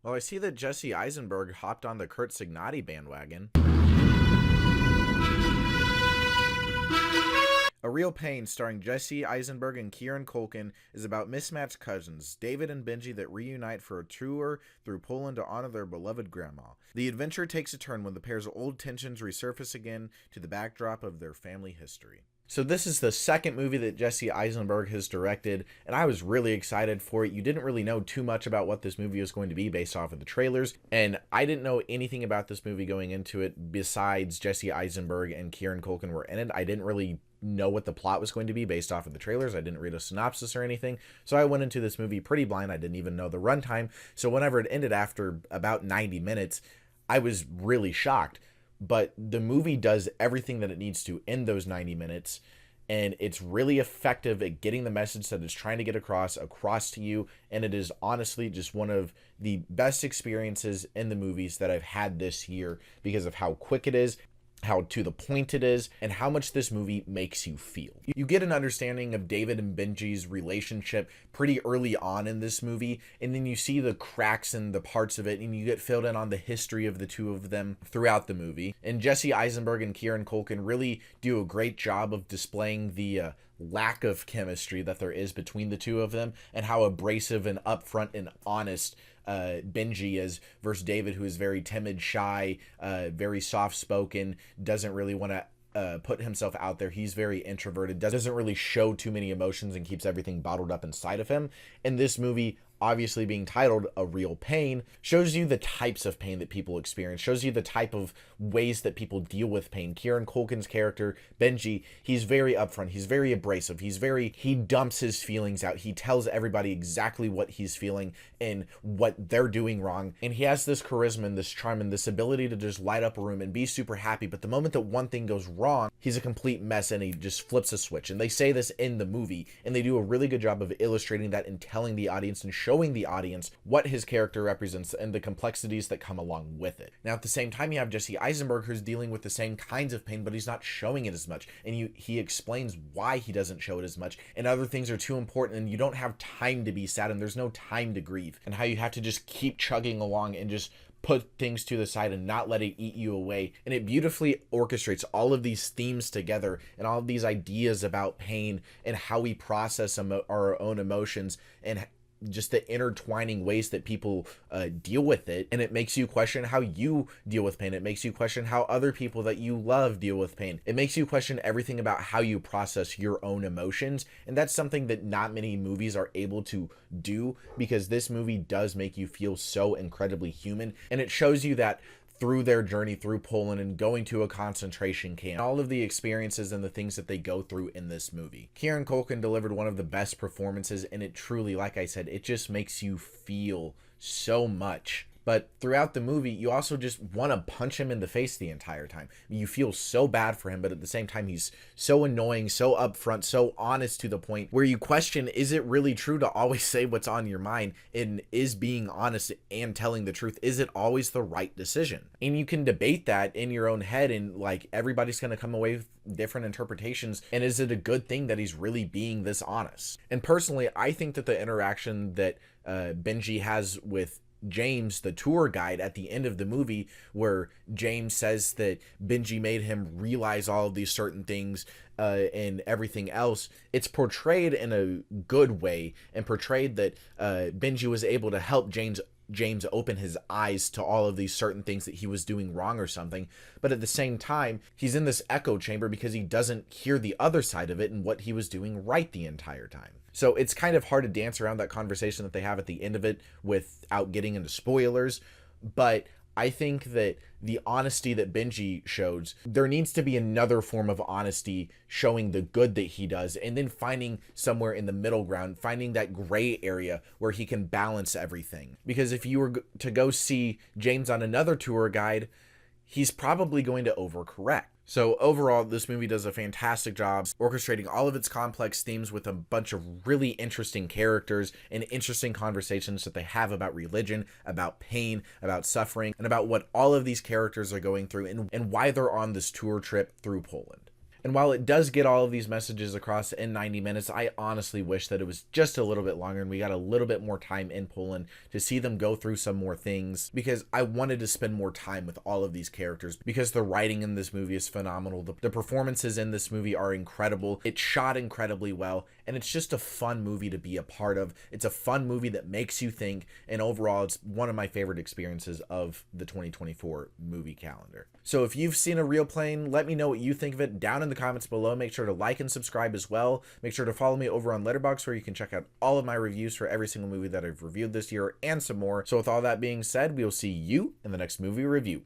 Well, I see that Jesse Eisenberg hopped on the Kurt Signati bandwagon. A Real Pain, starring Jesse Eisenberg and Kieran Culkin, is about mismatched cousins, David and Benji, that reunite for a tour through Poland to honor their beloved grandma. The adventure takes a turn when the pair's old tensions resurface again to the backdrop of their family history. So this is the second movie that Jesse Eisenberg has directed, and I was really excited for it. You didn't really know too much about what this movie was going to be based off of the trailers, and I didn't know anything about this movie going into it besides Jesse Eisenberg and Kieran Culkin were in it. I didn't really know what the plot was going to be based off of the trailers. I didn't read a synopsis or anything, so I went into this movie pretty blind. I didn't even know the runtime, so whenever it ended after about 90 minutes, I was really shocked. But the movie does everything that it needs to in those 90 minutes, and it's really effective at getting the message that it's trying to get across to you, and it is honestly just one of the best experiences in the movies that I've had this year because of how quick it is, how to the point it is, and how much this movie makes you feel. You get an understanding of David and Benji's relationship pretty early on in this movie, and then you see the cracks in the parts of it, and you get filled in on the history of the two of them throughout the movie. And Jesse Eisenberg and Kieran Culkin really do a great job of displaying the lack of chemistry that there is between the two of them, and how abrasive and upfront and honest Benji is versus David, who is very timid, shy, very soft-spoken, doesn't really want to put himself out there. He's very introverted, doesn't really show too many emotions, and keeps everything bottled up inside of him. And this movie, obviously being titled A Real Pain, shows you the types of pain that people experience, shows you the type of ways that people deal with pain. Kieran Culkin's character, Benji, he's very upfront, he's very abrasive, he dumps his feelings out, he tells everybody exactly what he's feeling and what they're doing wrong, and he has this charisma and this charm and this ability to just light up a room and be super happy, but the moment that one thing goes wrong, he's a complete mess and he just flips a switch. And they say this in the movie, and they do a really good job of illustrating that and telling the audience and showing the audience what his character represents and the complexities that come along with it. Now, at the same time, you have Jesse Eisenberg, who's dealing with the same kinds of pain, but he's not showing it as much, and he explains why he doesn't show it as much, and other things are too important, and you don't have time to be sad, and there's no time to grieve, and how you have to just keep chugging along and just put things to the side and not let it eat you away. And it beautifully orchestrates all of these themes together and all of these ideas about pain and how we process our own emotions, and just the intertwining ways that people deal with it. And it makes you question how you deal with pain. It makes you question how other people that you love deal with pain. It makes you question everything about how you process your own emotions. And that's something that not many movies are able to do, because this movie does make you feel so incredibly human. And it shows you that through their journey through Poland and going to a concentration camp, all of the experiences and the things that they go through in this movie. Kieran Culkin delivered one of the best performances, and it truly, like I said, it just makes you feel so much. But throughout the movie, you also just want to punch him in the face the entire time. You feel so bad for him, but at the same time, he's so annoying, so upfront, so honest to the point where you question, is it really true to always say what's on your mind? And is being honest and telling the truth, is it always the right decision? And you can debate that in your own head, and like everybody's going to come away with different interpretations. And is it a good thing that he's really being this honest? And personally, I think that the interaction that Benji has with James, the tour guide, at the end of the movie, where James says that Benji made him realize all of these certain things and everything else, it's portrayed in a good way, and portrayed that Benji was able to help James open his eyes to all of these certain things that he was doing wrong or something. But at the same time, he's in this echo chamber because he doesn't hear the other side of it and what he was doing right the entire time. So it's kind of hard to dance around that conversation that they have at the end of it without getting into spoilers. But I think that the honesty that Benji shows, there needs to be another form of honesty showing the good that he does, and then finding somewhere in the middle ground, finding that gray area where he can balance everything. Because if you were to go see James on another tour guide, he's probably going to overcorrect. So overall, this movie does a fantastic job orchestrating all of its complex themes with a bunch of really interesting characters and interesting conversations that they have about religion, about pain, about suffering, and about what all of these characters are going through and why they're on this tour trip through Poland. And while it does get all of these messages across in 90 minutes, I honestly wish that it was just a little bit longer and we got a little bit more time in Poland to see them go through some more things, because I wanted to spend more time with all of these characters, because the writing in this movie is phenomenal. The performances in this movie are incredible. It's shot incredibly well, and it's just a fun movie to be a part of. It's a fun movie that makes you think, and overall it's one of my favorite experiences of the 2024 movie calendar. So if you've seen A Real Plane, let me know what you think of it down in the comments below. Make sure to like and subscribe as well. Make sure to follow me over on Letterboxd, where you can check out all of my reviews for every single movie that I've reviewed this year and some more. So with all that being said, we will see you in the next movie review.